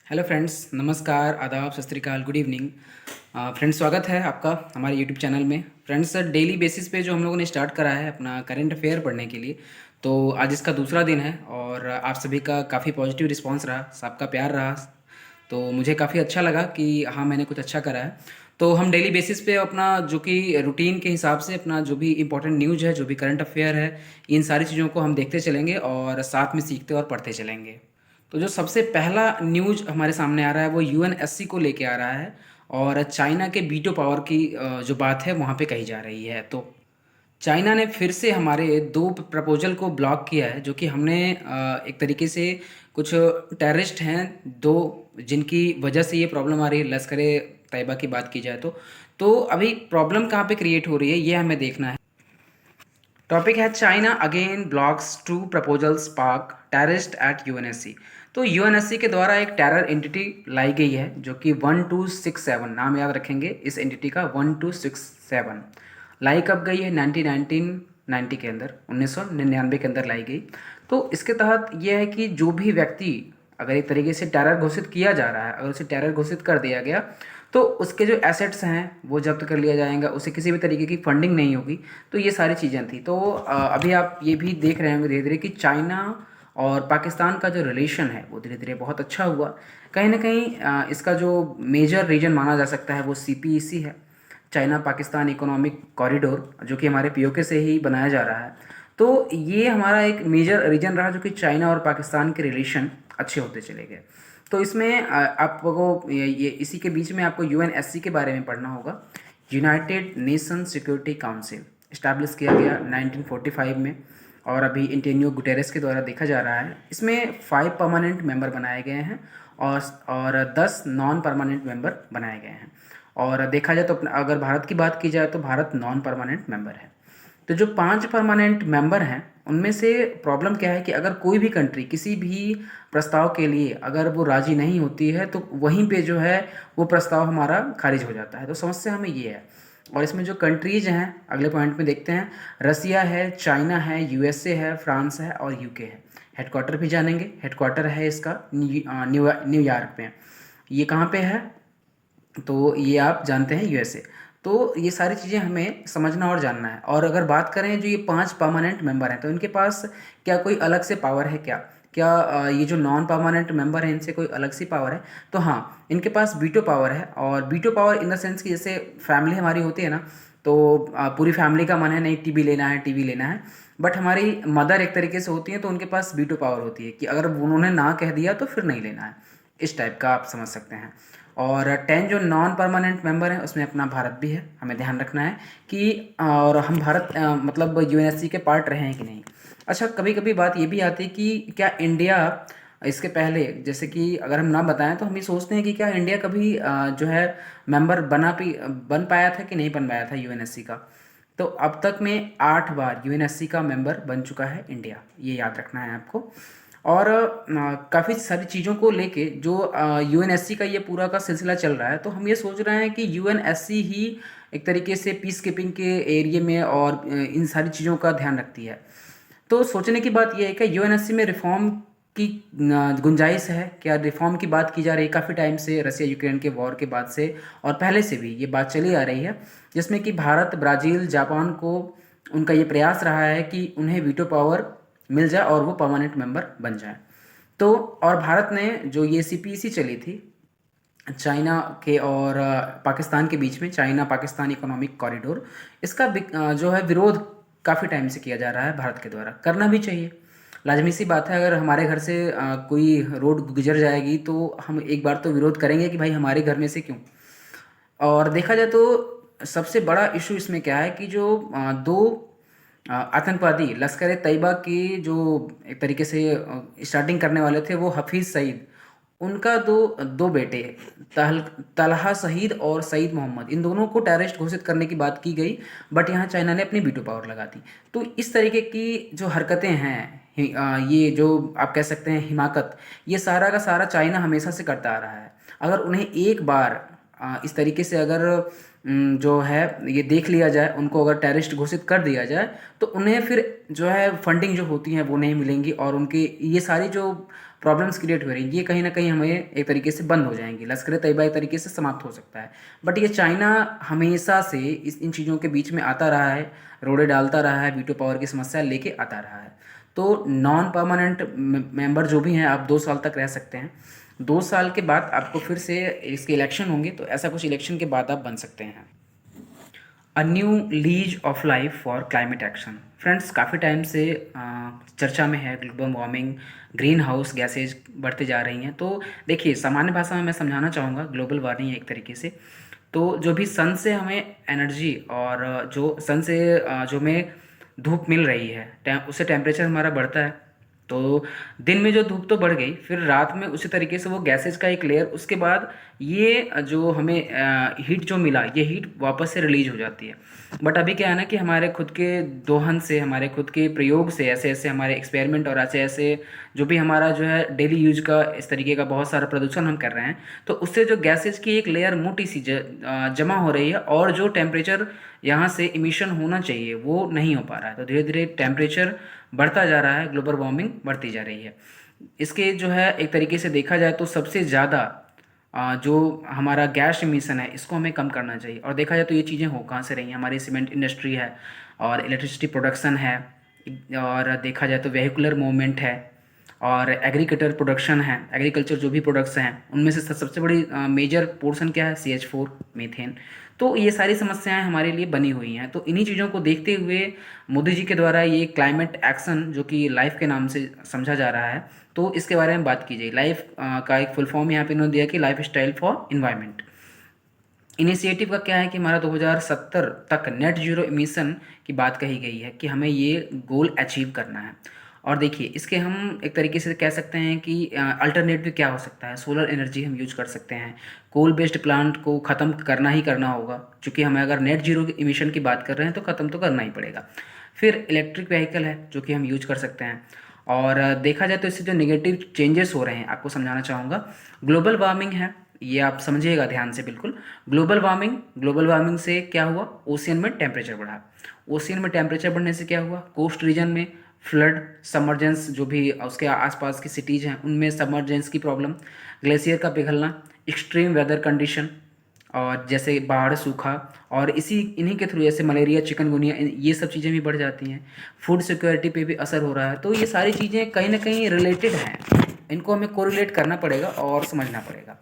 Hello friends, नमस्कार, आदाब, सत श्री अकाल, गुड इवनिंग। फ्रेंड्स, स्वागत है आपका हमारे यूट्यूब चैनल में। फ्रेंड्स, डेली बेसिस पे जो हम लोगों ने स्टार्ट करा है अपना करंट अफेयर पढ़ने के लिए, तो आज इसका दूसरा दिन है और आप सभी का काफ़ी पॉजिटिव रिस्पांस रहा, सबका प्यार रहा। तो मुझे काफ़ी अच्छा लगा कि हाँ, मैंने कुछ अच्छा करा है। तो हम डेली बेसिस पे अपना जो कि रूटीन के हिसाब से अपना जो भी इंपॉर्टेंट न्यूज़ है, जो भी करंट अफेयर है, इन सारी चीज़ों को हम देखते चलेंगे और साथ में सीखते और पढ़ते चलेंगे। तो जो सबसे पहला न्यूज हमारे सामने आ रहा है वो यूएनएससी को लेके आ रहा है और चाइना के वीटो पावर की जो बात है वहाँ पे कही जा रही है। तो चाइना ने फिर से हमारे दो प्रपोजल को ब्लॉक किया है, जो कि हमने एक तरीके से कुछ टेररिस्ट हैं दो, जिनकी वजह से ये प्रॉब्लम आ रही है। लश्कर ए तैयबा की बात की जाए तो अभी प्रॉब्लम कहाँ पे क्रिएट हो रही है ये हमें देखना है। टॉपिक है China again blocks to proposal spark terrorist at UNSC. तो यूएनएससी के द्वारा एक टेरर एंटिटी लाई गई है जो कि 1267, नाम याद रखेंगे इस एंटिटी का, 1267 लाई कब गई है? 1990 के अंदर, 1999 के अंदर लाई गई। तो इसके तहत यह है कि जो भी व्यक्ति अगर एक तरीके से टेरर घोषित किया जा रहा है, अगर उसे टेरर घोषित कर दिया गया तो उसके जो एसेट्स हैं वो जब्त कर लिया जाएगा, उसे किसी भी तरीके की फंडिंग नहीं होगी। तो ये सारी चीज़ें थी। तो अभी आप ये भी देख रहे होंगे धीरे धीरे कि चाइना और पाकिस्तान का जो रिलेशन है वो धीरे धीरे बहुत अच्छा हुआ। कहीं ना कहीं इसका जो मेजर रीजन माना जा सकता है वो सीपीईसी है, चाइना पाकिस्तान इकोनॉमिक कॉरिडोर, जो कि हमारे पीओके से ही बनाया जा रहा है। तो ये हमारा एक मेजर रीजन रहा जो कि चाइना और पाकिस्तान के रिलेशन अच्छे होते चले गए। तो इसमें आपको ये इसी के बीच में आपको यूएनएससी के बारे में पढ़ना होगा। United nation security council establish किया गया 1945 में और अभी एंटोनियो गुटेरेस के द्वारा देखा जा रहा है। इसमें 5 परमानेंट मेंबर बनाए गए हैं और 10 नॉन परमानेंट मेंबर बनाए गए हैं। और देखा जाए तो अगर भारत की बात की जाए तो भारत नॉन परमानेंट मेंबर है। तो जो 5 परमानेंट मेंबर हैं उनमें से प्रॉब्लम क्या है कि अगर कोई भी कंट्री किसी भी प्रस्ताव के लिए अगर वो राजी नहीं होती है तो वहीं पे जो है वो प्रस्ताव हमारा खारिज हो जाता है। तो समस्या हमें ये है। और इसमें जो कंट्रीज हैं अगले पॉइंट में देखते हैं। रसिया है, चाइना है, यूएसए है, फ्रांस है और यूके है। हेडक्वार्टर भी जानेंगे। हेडक्वार्टर है इसका न्यूयॉर्क में। ये कहाँ पे है? तो ये आप जानते हैं, यूएसए। तो ये सारी चीज़ें हमें समझना और जानना है। और अगर बात करें जो ये 5 परमानेंट मेंबर हैं तो इनके पास क्या कोई अलग से पावर है क्या? क्या ये जो नॉन परमानेंट मेंबर हैं इनसे कोई अलग सी पावर है? तो हाँ, इनके पास वीटो पावर है। और veto power in the sense कि जैसे फैमिली हमारी होती है ना, तो पूरी फैमिली का मन है नहीं टीवी लेना है, टीवी लेना है, बट हमारी मदर एक तरीके से होती है तो उनके पास वीटो पावर होती है कि अगर उन्होंने ना कह दिया तो फिर नहीं लेना है। इस टाइप का आप समझ सकते हैं। और 10 जो नॉन परमानेंट मेंबर हैं उसमें अपना भारत भी है। हमें ध्यान रखना है कि और हम भारत मतलब यूएनएससी के पार्ट रहे हैं कि नहीं। अच्छा, कभी कभी बात ये भी आती है कि क्या इंडिया इसके पहले, जैसे कि अगर हम ना बताएं तो हम ये सोचते हैं कि क्या इंडिया कभी जो है मेंबर बन पाया था कि नहीं बन पाया था यूएनएससी का। तो अब तक में 8 बार यूएनएससी का मेंबर बन चुका है इंडिया, ये याद रखना है आपको। और काफ़ी सारी चीज़ों को लेके जो यूएनएससी का ये पूरा का सिलसिला चल रहा है, तो हम ये सोच रहे हैं कि यूएनएससी ही एक तरीके से पीस कीपिंग के एरिया में और इन सारी चीज़ों का ध्यान रखती है। तो सोचने की बात यह है कि यूएनएससी में रिफॉर्म की गुंजाइश है क्या? रिफॉर्म की बात की जा रही है काफ़ी टाइम से, रसिया यूक्रेन के वॉर के बाद से और पहले से भी ये बात चली आ रही है, जिसमें कि भारत, ब्राज़ील, जापान को उनका ये प्रयास रहा है कि उन्हें वीटो पावर मिल जाए और वो परमानेंट मेंबर बन जाए। तो और भारत ने जो ये सीपीईसी चली थी चाइना के और पाकिस्तान के बीच में, चाइना पाकिस्तान इकोनॉमिक कॉरिडोर, इसका जो है विरोध काफ़ी टाइम से किया जा रहा है भारत के द्वारा। करना भी चाहिए, लाजमी सी बात है। अगर हमारे घर से कोई रोड गुजर जाएगी तो हम एक बार तो विरोध करेंगे कि भाई हमारे घर में से क्यों। और देखा जाए तो सबसे बड़ा इशू इसमें क्या है कि जो दो आतंकवादी लश्कर ए तैयबा के जो एक तरीके से स्टार्टिंग करने वाले थे वो हफीज़ सईद, उनका दो दो बेटे तलहा शहीद और सईद मोहम्मद, इन दोनों को टेररिस्ट घोषित करने की बात की गई। बट यहाँ चाइना ने अपनी वीटो पावर लगा दी। तो इस तरीके की जो हरकतें हैं, ये जो आप कह सकते हैं हिमाकत, ये सारा का सारा चाइना हमेशा से करता आ रहा है। अगर उन्हें एक बार इस तरीके से अगर जो है ये देख लिया जाए, उनको अगर टेररिस्ट घोषित कर दिया जाए तो उन्हें फिर जो है फंडिंग जो होती है वो नहीं मिलेंगी और उनके ये सारी जो प्रॉब्लम्स क्रिएट हो रही हैं, ये कहीं ना कहीं हमें एक तरीके से बंद हो जाएंगी, लश्कर तैयबा एक तरीके से समाप्त हो सकता है। बट ये चाइना हमेशा से इन चीज़ों के बीच में आता रहा है, रोड़े डालता रहा है, वीटो पावर की समस्या लेके आता रहा है। तो नॉन परमानेंट मेंबर जो भी हैं, आप 2 साल तक रह सकते हैं। 2 साल के बाद आपको फिर से इसके इलेक्शन होंगे, तो ऐसा कुछ इलेक्शन के बाद आप बन सकते हैं। A new lease of life for climate action. Friends, काफ़ी टाइम से चर्चा में है global warming, green house gases बढ़ते जा रही हैं। तो देखिए, सामान्य भाषा में मैं समझाना चाहूँगा, ग्लोबल वार्मिंग एक तरीके से तो जो भी सन से हमें एनर्जी और जो सन से जो हमें धूप मिल रही है, उससे टेम्परेचर हमारा बढ़ता है। तो दिन में जो धूप तो बढ़ गई, फिर रात में उसी तरीके से वो गैसेज का एक लेयर, उसके बाद ये जो हमें हीट जो मिला, ये हीट वापस से रिलीज हो जाती है। बट अभी क्या है ना कि हमारे खुद के दोहन से, हमारे खुद के प्रयोग से, ऐसे ऐसे हमारे एक्सपेरिमेंट और ऐसे ऐसे जो भी हमारा जो है डेली यूज का इस तरीके का बहुत सारा प्रदूषण हम कर रहे हैं, तो उससे जो गैसेज की एक लेयर मोटी सी जमा हो रही है, और जो टेम्परेचर यहाँ से इमिशन होना चाहिए वो नहीं हो पा रहा है। तो धीरे धीरे टेम्परेचर बढ़ता जा रहा है, ग्लोबल वार्मिंग बढ़ती जा रही है। इसके जो है एक तरीके से देखा जाए तो सबसे ज़्यादा जो हमारा गैस इमिशन है, इसको हमें कम करना चाहिए। और देखा जाए तो ये चीज़ें हो कहाँ से रही हैं, हमारी सीमेंट इंडस्ट्री है, और इलेक्ट्रिसिटी प्रोडक्शन है, और देखा जाए तो वेहिकुलर मूवमेंट है, और एग्रीकल्चर प्रोडक्शन है, एग्रीकल्चर जो भी प्रोडक्ट्स हैं उनमें से सबसे बड़ी मेजर पोर्शन क्या है, CH4 मीथेन। तो ये सारी समस्याएं हमारे लिए बनी हुई हैं। तो इन्हीं चीज़ों को देखते हुए मोदी जी के द्वारा ये क्लाइमेट एक्शन, जो कि लाइफ के नाम से समझा जा रहा है, तो इसके बारे में बात की जाए। लाइफ का एक फुल फॉर्म यहाँ पे इन्होंने दिया कि life style for environment. Initiative का क्या है कि हमारा 2070 तक नेट जीरो इमिशन की बात कही गई है, कि हमें ये गोल अचीव करना है। और देखिए, इसके हम एक तरीके से कह सकते हैं कि अल्टरनेटिव क्या हो सकता है, सोलर एनर्जी हम यूज कर सकते हैं। कोल बेस्ड प्लांट को ख़त्म करना ही करना होगा, क्योंकि हमें अगर नेट जीरो इमिशन की बात कर रहे हैं तो ख़त्म तो करना ही पड़ेगा। फिर इलेक्ट्रिक व्हीकल है जो कि हम यूज कर सकते हैं। और देखा जाए तो इससे जो नेगेटिव चेंजेस हो रहे हैं, आपको समझाना चाहूँगा। ग्लोबल वार्मिंग है, ये आप समझिएगा ध्यान से बिल्कुल। ग्लोबल वार्मिंग से क्या हुआ, ओशियन में टेम्परेचर बढ़ा। ओशियन में टेम्परेचर बढ़ने से क्या हुआ, कोस्ट रीजन में फ्लड, सबमर्जेंस, जो भी उसके आसपास की सिटीज़ हैं उनमें सबमर्जेंस की प्रॉब्लम, ग्लेशियर का पिघलना, एक्सट्रीम वेदर कंडीशन, और जैसे बाढ़, सूखा, और इन्हीं के थ्रू जैसे मलेरिया, चिकनगुनिया, ये सब चीज़ें भी बढ़ जाती हैं। फूड सिक्योरिटी पे भी असर हो रहा है। तो ये सारी चीज़ें कहीं ना कहीं रिलेटेड हैं, इनको हमें कोरिलेट करना पड़ेगा और समझना पड़ेगा।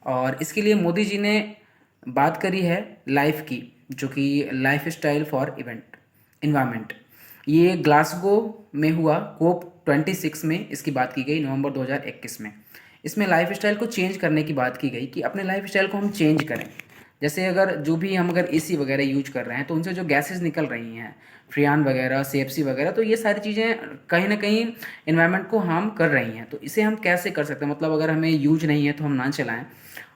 और इसके लिए मोदी जी ने बात करी है लाइफ की, जो कि life style for event environment. ये ग्लासगो में हुआ, COP26 में इसकी बात की गई, नवंबर 2021 में। इसमें लाइफ स्टाइल को चेंज करने की बात की गई, कि अपने लाइफ स्टाइल को हम चेंज करें। जैसे अगर जो भी हम अगर AC वगैरह यूज कर रहे हैं, तो उनसे जो गैसेस निकल रही हैं, फ्रियान वगैरह, CFC वगैरह, तो ये सारी चीज़ें कहीं ना कहीं इन्वायरमेंट को हार्म कर रही हैं। तो इसे हम कैसे कर सकते हैं, मतलब अगर हमें यूज नहीं है तो हम ना चलाएं।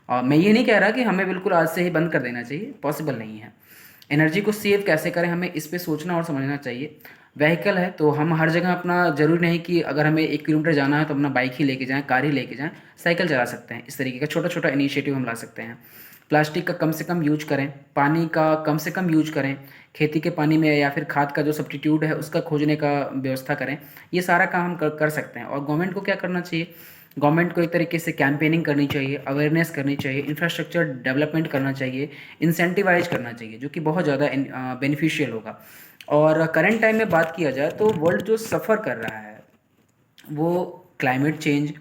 और मैं ये नहीं कह रहा कि हमें बिल्कुल आज से ही बंद कर देना चाहिए, पॉसिबल नहीं है। एनर्जी को सेव कैसे करें, हमें इस पे सोचना और समझना चाहिए। व्हीकल है तो हम हर जगह अपना, ज़रूरी नहीं कि अगर हमें 1 किलोमीटर जाना है तो अपना बाइक ही लेके जाएं, कार ही लेके जाएं, साइकिल चला सकते हैं। इस तरीके का छोटा छोटा इनिशिएटिव हम ला सकते हैं। प्लास्टिक का कम से कम यूज करें, पानी का कम से कम यूज करें, खेती के पानी में या फिर खाद का जो सब्स्टिट्यूट है उसका खोजने का व्यवस्था करें। ये सारा काम हम कर सकते हैं। और गवर्नमेंट को क्या करना चाहिए, गवर्नमेंट को एक तरीके से कैंपेनिंग करनी चाहिए, अवेयरनेस करनी चाहिए, इंफ्रास्ट्रक्चर डेवलपमेंट करना चाहिए, इंसेंटिवाइज करना चाहिए, जो कि बहुत ज़्यादा बेनिफिशियल होगा। और करंट टाइम में बात किया जाए तो वर्ल्ड जो सफ़र कर रहा है वो क्लाइमेट चेंज,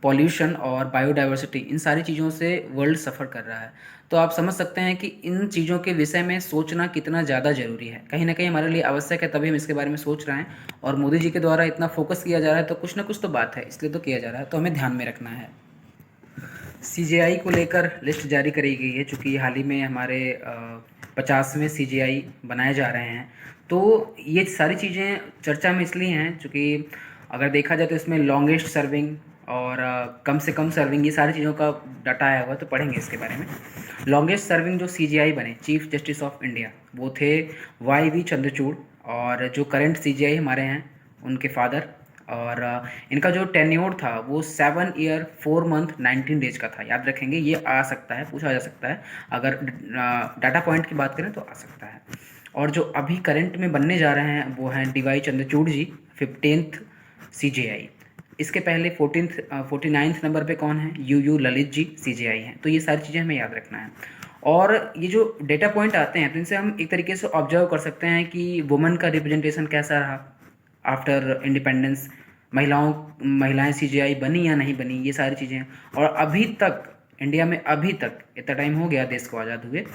पॉल्यूशन और बायोडाइवर्सिटी, इन सारी चीज़ों से वर्ल्ड सफ़र कर रहा है। तो आप समझ सकते हैं कि इन चीज़ों के विषय में सोचना कितना ज़्यादा ज़रूरी है, कहीं ना कहीं हमारे लिए आवश्यक है, तभी हम इसके बारे में सोच रहे हैं। और मोदी जी के द्वारा इतना फोकस किया जा रहा है, तो कुछ ना कुछ तो बात है, इसलिए तो किया जा रहा है, तो हमें ध्यान में रखना है। CGI को लेकर लिस्ट जारी करी गई है, चूँकि हाल ही में हमारे 50वें CGI बनाए जा रहे हैं। तो ये सारी चीज़ें चर्चा में इसलिए हैं चूँकि अगर देखा जाए तो इसमें लॉन्गेस्ट सर्विंग और कम से कम सर्विंग, ये सारी चीज़ों का डाटा आया हुआ, तो पढ़ेंगे इसके बारे में। लॉन्गेस्ट सर्विंग जो CGI बने, चीफ जस्टिस ऑफ इंडिया, वो थे YV चंद्रचूड़। और जो करंट CGI हमारे हैं उनके फादर। और इनका जो टेन्योर था वो 7 ईयर 4 मंथ 19 डेज का था। याद रखेंगे, ये आ सकता है, पूछा जा सकता है, अगर डाटा पॉइंट की बात करें तो आ सकता है। और जो अभी करंट में बनने जा रहे हैं वो हैं DY चंद्रचूड़ जी, 15th CGI। इसके पहले 49th नंबर पे कौन है, यू ललित जी सीजेआई हैं। तो ये सारी चीज़ें हमें याद रखना है। और ये जो डेटा पॉइंट आते हैं तो इनसे हम एक तरीके से ऑब्जर्व कर सकते हैं कि वुमेन का रिप्रेजेंटेशन कैसा रहा आफ्टर इंडिपेंडेंस, महिलाएं सीजेआई बनी या नहीं बनी, ये सारी चीज़ें। और अभी तक इंडिया में, अभी तक इतना टाइम हो गया देश को आज़ाद हुए,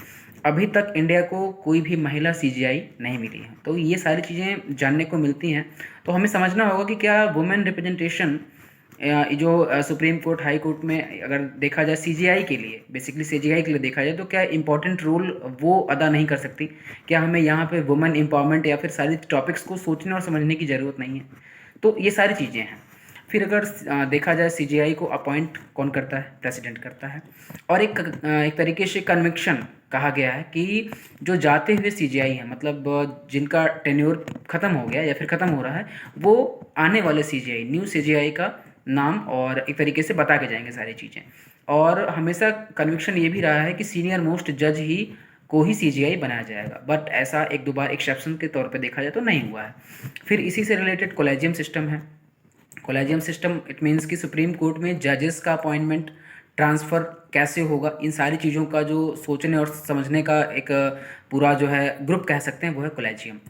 अभी तक इंडिया को कोई भी महिला सीजीआई नहीं मिली है। तो ये सारी चीज़ें जानने को मिलती हैं। तो हमें समझना होगा कि क्या वुमेन रिप्रेजेंटेशन जो सुप्रीम कोर्ट, हाई कोर्ट में अगर देखा जाए सीजीआई के लिए, बेसिकली सीजीआई के लिए देखा जाए तो क्या इम्पोर्टेंट रोल वो अदा नहीं कर सकती? क्या हमें यहाँ पे वुमेन एम्पावरमेंट या फिर सारी टॉपिक्स को सोचने और समझने की ज़रूरत नहीं है? तो ये सारी चीज़ें हैं। फिर अगर देखा जाए सीजीआई को अपॉइंट कौन करता है, प्रेसिडेंट करता है। और एक तरीके से कन्विक्शन कहा गया है कि जो जाते हुए सीजीआई हैं, मतलब जिनका टेन्योर ख़त्म हो गया या फिर ख़त्म हो रहा है, वो आने वाले सीजीआई, न्यू सीजीआई का नाम और एक तरीके से बता के जाएंगे सारी चीज़ें। और हमेशा कन्विक्शन ये भी रहा है कि सीनियर मोस्ट जज ही को ही सीजीआई बनाया जाएगा, बट ऐसा एक दो बार एक्सेप्शन के तौर पे देखा जाए तो नहीं हुआ है। फिर इसी से रिलेटेड कोलेजियम सिस्टम है। कोलेजियम सिस्टम इट मीन्स कि सुप्रीम कोर्ट में जजेस का अपॉइंटमेंट ट्रांसफ़र कैसे होगा, इन सारी चीज़ों का जो सोचने और समझने का एक पूरा जो है ग्रुप कह सकते हैं, वो है कोलेजियम।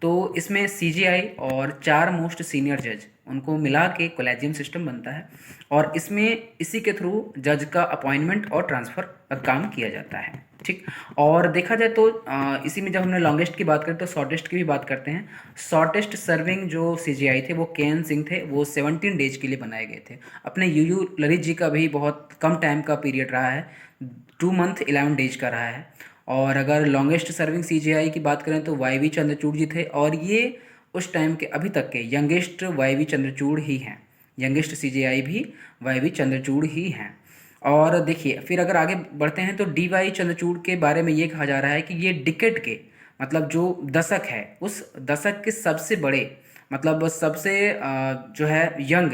तो इसमें सीजीआई और 4 मोस्ट सीनियर जज, उनको मिला के कोलेजियम सिस्टम बनता है। और इसमें इसी के थ्रू जज का अपॉइंटमेंट और ट्रांसफ़र का काम किया जाता है। ठीक। और देखा जाए तो इसी में जब हमने लॉन्गेस्ट की बात करें तो शॉर्टेस्ट की भी बात करते हैं। शॉर्टेस्ट सर्विंग जो सीजीआई थे वो के.एन. सिंह थे, वो 17 डेज के लिए बनाए गए थे। अपने यू ललित जी का भी बहुत कम टाइम का पीरियड रहा है, 2 मंथ 11 डेज का रहा है। और अगर लॉन्गेस्ट सर्विंग सीजीआई की बात करें तो वाई वी चंद्रचूड़ जी थे, और ये उस टाइम के अभी तक के यंगेस्ट वाई वी चंद्रचूड़ ही हैं। यंगेस्ट सीजीआई भी वाई वी चंद्रचूड़ ही हैं। और देखिए फिर अगर आगे बढ़ते हैं तो डी वाई चंद्रचूड़ के बारे में ये कहा जा रहा है कि ये डिकेड के, मतलब जो दशक है, उस दशक के सबसे बड़े, मतलब सबसे जो है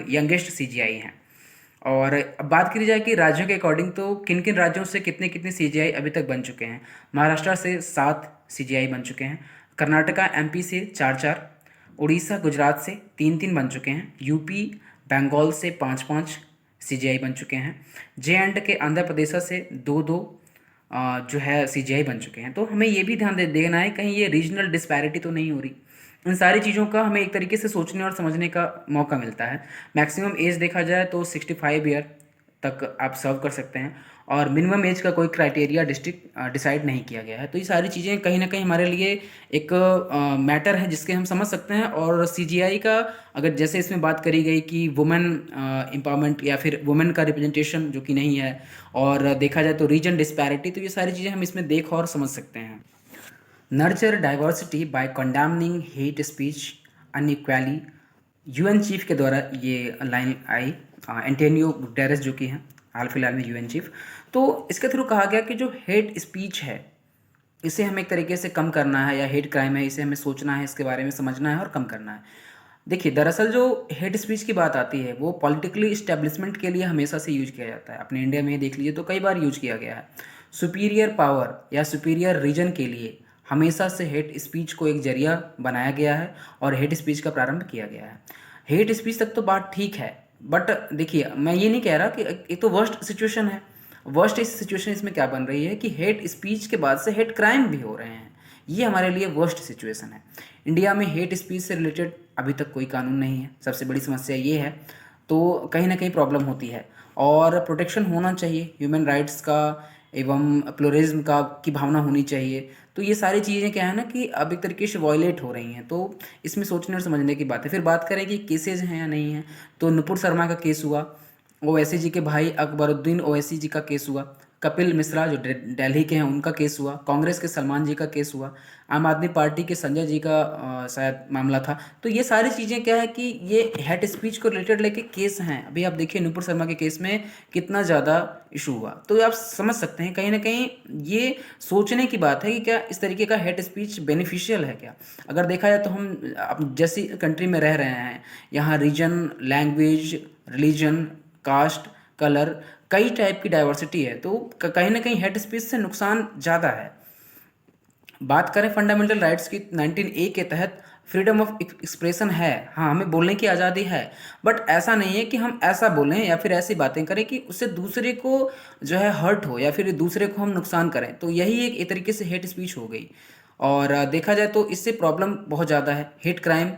यंगेस्ट सीजीआई हैं। और अब बात करी जाए कि राज्यों के अकॉर्डिंग तो किन किन राज्यों से कितने कितने सीजीआई अभी तक बन चुके हैं। महाराष्ट्र से 7 सीजीआई बन चुके हैं, कर्नाटका एमपी से 4-4, उड़ीसा गुजरात से 3-3 बन चुके हैं, यूपी बंगाल से 5-5 सीजीआई बन चुके हैं, जे एंड के आंध्र प्रदेश से 2-2 जो है सीजीआई बन चुके हैं। तो हमें ये भी ध्यान देना है कहीं ये रीजनल डिस्पैरिटी तो नहीं हो रही। इन सारी चीज़ों का हमें एक तरीके से सोचने और समझने का मौका मिलता है। मैक्सिमम एज देखा जाए तो 65 ईयर तक आप सर्व कर सकते हैं, और मिनिमम एज का कोई क्राइटेरिया डिसाइड नहीं किया गया है। तो ये सारी चीज़ें कहीं ना कहीं हमारे लिए एक मैटर है जिसके हम समझ सकते हैं। और सीजीआई का अगर जैसे इसमें बात करी गई कि वुमेन एम्पावरमेंट या फिर वुमेन का रिप्रेजेंटेशन जो कि नहीं है, और देखा जाए तो रीजन डिस्पैरिटी, तो ये सारी चीज़ें हम इसमें देख और समझ सकते हैं। Nurture diversity by condemning hate speech unequally, UN chief के द्वारा ये लाइन आई, एंटोनियो गुटेरेस जो कि हैं हाल फिलहाल में यूएन चीफ। तो इसके थ्रू कहा गया कि जो हेट स्पीच है इसे हमें एक तरीके से कम करना है, या हेट क्राइम है इसे हमें सोचना है, इसके बारे में समझना है और कम करना है। देखिए दरअसल जो हेट स्पीच की बात आती है वो पॉलिटिकली इस्टेब्लिशमेंट के लिए हमेशा से यूज किया जाता है। अपने इंडिया में ही देख लीजिए तो कई बार यूज किया गया है। सुपीरियर पावर या सुपीरियर रीजन के लिए हमेशा से हेट स्पीच को एक जरिया बनाया गया है और हेट स्पीच का प्रारंभ किया गया है। हेट स्पीच तक तो बात ठीक है, बट देखिए मैं ये नहीं कह रहा कि एक तो वर्स्ट सिचुएशन है। वर्स्ट इस सिचुएशन इसमें क्या बन रही है कि हेट स्पीच के बाद से हेट क्राइम भी हो रहे हैं। ये हमारे लिए वर्स्ट सिचुएशन है। इंडिया में हेट स्पीच से रिलेटेड अभी तक कोई कानून नहीं है, सबसे बड़ी समस्या ये है। तो कहीं ना कहीं प्रॉब्लम होती है, और प्रोटेक्शन होना चाहिए ह्यूमन राइट्स का एवं प्लुरलिज्म का की भावना होनी चाहिए। तो ये सारी चीज़ें क्या है ना कि अब एक तरीके से वॉयलेट हो रही हैं, तो इसमें सोचने और समझने की बात है। फिर बात करें कि केसेज हैं या नहीं हैं, तो नुपुर शर्मा का केस हुआ, ओवैसी जी के भाई अकबरुद्दीन ओवैसी जी का केस हुआ, कपिल मिश्रा जो दिल्ली के हैं उनका केस हुआ, कांग्रेस के सलमान जी का केस हुआ, आम आदमी पार्टी के संजय जी का शायद मामला था। तो ये सारी चीज़ें क्या है कि ये हेट स्पीच को रिलेटेड लेके केस हैं। अभी आप देखिए नुपुर शर्मा के केस में कितना ज़्यादा इशू हुआ, तो आप समझ सकते हैं कहीं ना कहीं ये सोचने की बात है कि क्या इस तरीके का हेट स्पीच बेनिफिशियल है क्या। अगर देखा जाए तो हम अब जैसी कंट्री में रह रहे हैं, यहाँ region, language, religion, caste, colour, कई टाइप की डाइवर्सिटी है, तो कहीं ना कहीं हेट स्पीच से नुकसान ज़्यादा है। बात करें फंडामेंटल राइट्स की, 19A के तहत फ्रीडम ऑफ एक्सप्रेशन है, हाँ हमें बोलने की आज़ादी है, बट ऐसा नहीं है कि हम ऐसा बोलें या फिर ऐसी बातें करें कि उससे दूसरे को जो है हर्ट हो या फिर दूसरे को हम नुकसान करें। तो यही एक तरीके से हेट स्पीच हो गई। और देखा जाए तो इससे प्रॉब्लम बहुत ज़्यादा है। हेट क्राइम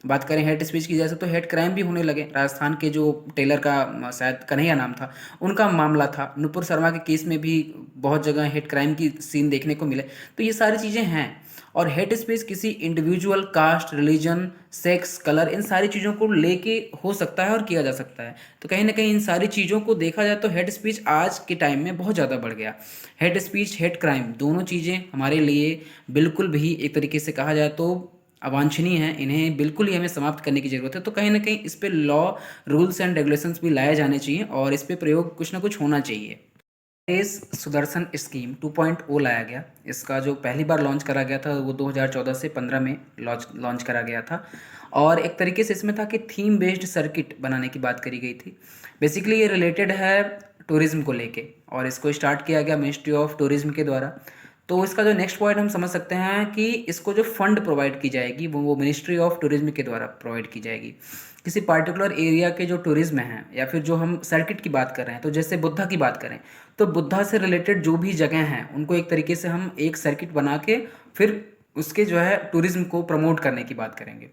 बात करें हेट स्पीच की जैसे, तो हेट क्राइम भी होने लगे। राजस्थान के जो टेलर का शायद कन्हैया नाम था, उनका मामला था। नुपुर शर्मा के केस में भी बहुत जगह हेट क्राइम की सीन देखने को मिले। तो ये सारी चीज़ें हैं। और हेट स्पीच किसी individual, caste, religion, sex, colour, इन सारी चीज़ों को लेके हो सकता है और किया जा सकता है। तो कहीं ना कहीं इन सारी चीज़ों को देखा जाए तो हेट स्पीच आज के टाइम में बहुत ज़्यादा बढ़ गया। हेट स्पीच, हेट क्राइम दोनों चीज़ें हमारे लिए बिल्कुल भी एक तरीके से कहा जाए तो अवांछनीय है। इन्हें बिल्कुल ही हमें समाप्त करने की ज़रूरत है। तो कहीं ना कहीं इस पे लॉ, रूल्स एंड रेगुलेशंस भी लाए जाने चाहिए और इस पे प्रयोग कुछ ना कुछ होना चाहिए। देश सुदर्शन स्कीम 2.0 लाया गया। इसका जो पहली बार लॉन्च करा गया था वो 2014 से 15 में लॉन्च करा गया था। और एक तरीके से इसमें था कि थीम बेस्ड सर्किट बनाने की बात करी गई थी। बेसिकली ये रिलेटेड है टूरिज्म को लेके, और इसको स्टार्ट किया गया मिनिस्ट्री ऑफ टूरिज्म के द्वारा। तो इसका जो नेक्स्ट पॉइंट हम समझ सकते हैं कि इसको जो फंड प्रोवाइड की जाएगी वो मिनिस्ट्री ऑफ टूरिज्म के द्वारा प्रोवाइड की जाएगी। किसी पार्टिकुलर एरिया के जो टूरिज्म हैं या फिर जो हम सर्किट की बात कर रहे हैं, तो जैसे बुद्धा की बात करें तो बुद्धा से रिलेटेड जो भी जगह हैं उनको एक तरीके से हम एक सर्किट बना के फिर उसके जो है टूरिज्म को प्रमोट करने की बात करेंगे।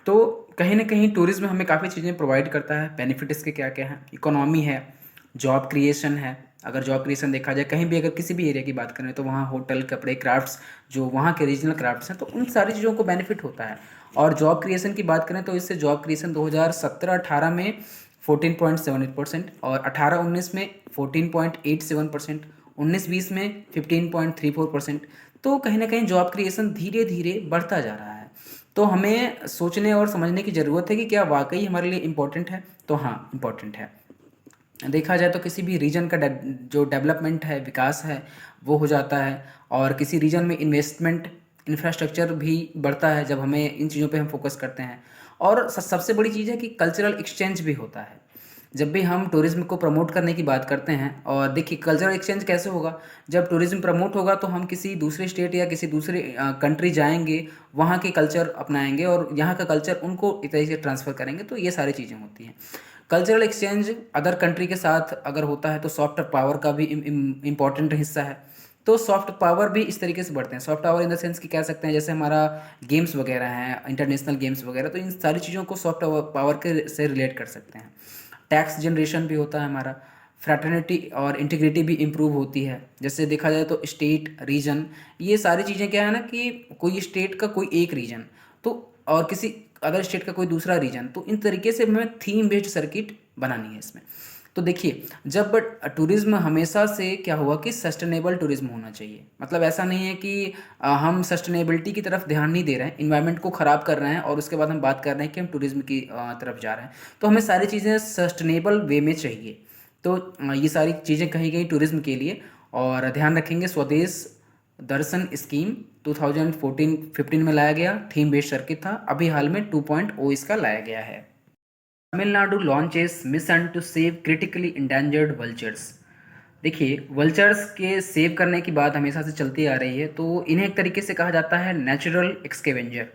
तो कहीं ना कहीं टूरिज्म हमें काफ़ी चीज़ें प्रोवाइड करता है। बेनिफिट इसके क्या क्या हैं? इकोनॉमी है, जॉब क्रिएशन है। अगर जॉब क्रिएशन देखा जाए कहीं भी, अगर किसी भी एरिया की बात करें तो वहाँ होटल, कपड़े, क्राफ्ट्स, जो वहाँ के रीजनल क्राफ्ट्स हैं, तो उन सारी चीज़ों को बेनिफिट होता है। और जॉब क्रिएशन की बात करें तो इससे जॉब क्रिएशन 2017-18 में 14.78% और 18-19 में 14.87%, 19-20 में 15.34%। तो कहीं ना कहीं जॉब क्रिएशन धीरे धीरे बढ़ता जा रहा है। तो हमें सोचने और समझने की ज़रूरत है कि क्या वाकई हमारे लिए इम्पोर्टेंट है। तो हाँ, इम्पोर्टेंट है। देखा जाए तो किसी भी रीजन का जो डेवलपमेंट है, विकास है, वो हो जाता है। और किसी रीजन में इन्वेस्टमेंट, इंफ्रास्ट्रक्चर भी बढ़ता है जब हमें इन चीज़ों पे हम फोकस करते हैं। और सबसे बड़ी चीज़ है कि कल्चरल एक्सचेंज भी होता है जब भी हम टूरिज्म को प्रमोट करने की बात करते हैं। और देखिए कल्चरल एक्सचेंज कैसे होगा? जब टूरिज्म प्रमोट होगा तो हम किसी दूसरे स्टेट या किसी दूसरे कंट्री जाएंगे, वहाँ के कल्चर अपनाएंगे और यहाँ का कल्चर उनको एक तरीके से ट्रांसफ़र करेंगे। तो ये सारी चीज़ें होती हैं। कल्चरल एक्सचेंज अदर कंट्री के साथ अगर होता है तो सॉफ्ट पावर का भी इम्पॉर्टेंट हिस्सा है। तो सॉफ्ट पावर भी इस तरीके से बढ़ते हैं। Soft power in the sense कि कह सकते हैं जैसे हमारा गेम्स वगैरह हैं, इंटरनेशनल गेम्स वगैरह, तो इन सारी चीज़ों को सॉफ्ट पावर के से रिलेट कर सकते हैं। टैक्स जनरेशन भी होता है हमारा। फ्रैटर्निटी और इंटीग्रिटी भी इम्प्रूव होती है। जैसे देखा जाए तो स्टेट, रीजन, ये सारी चीज़ें क्या है ना कि कोई स्टेट का कोई एक रीजन तो और किसी अदर स्टेट का कोई दूसरा रीजन, तो इन तरीके से हमें थीम बेस्ड सर्किट बनानी है इसमें। तो देखिए जब टूरिज्म हमेशा से क्या हुआ कि सस्टेनेबल टूरिज्म होना चाहिए। मतलब ऐसा नहीं है कि हम सस्टेनेबिलिटी की तरफ ध्यान नहीं दे रहे हैं, इन्वायरमेंट को ख़राब कर रहे हैं और उसके बाद हम बात कर रहे हैं कि हम टूरिज्म की तरफ जा रहे हैं। तो हमें सारी चीज़ें सस्टेनेबल वे में चाहिए। तो ये सारी चीज़ें कही गई टूरिज्म के लिए। और ध्यान रखेंगे स्वदेश दर्शन स्कीम 2014-15 में लाया गया, थीम बेस्ड सर्किट था। अभी हाल में 2.0 इसका लाया गया है। Tamil Nadu launches mission to save critically endangered vultures. देखिए वल्चर्स के सेव करने की बात हमेशा से चलती आ रही है, तो इन्हें एक तरीके से कहा जाता है नेचुरल एक्सकेवेंजर।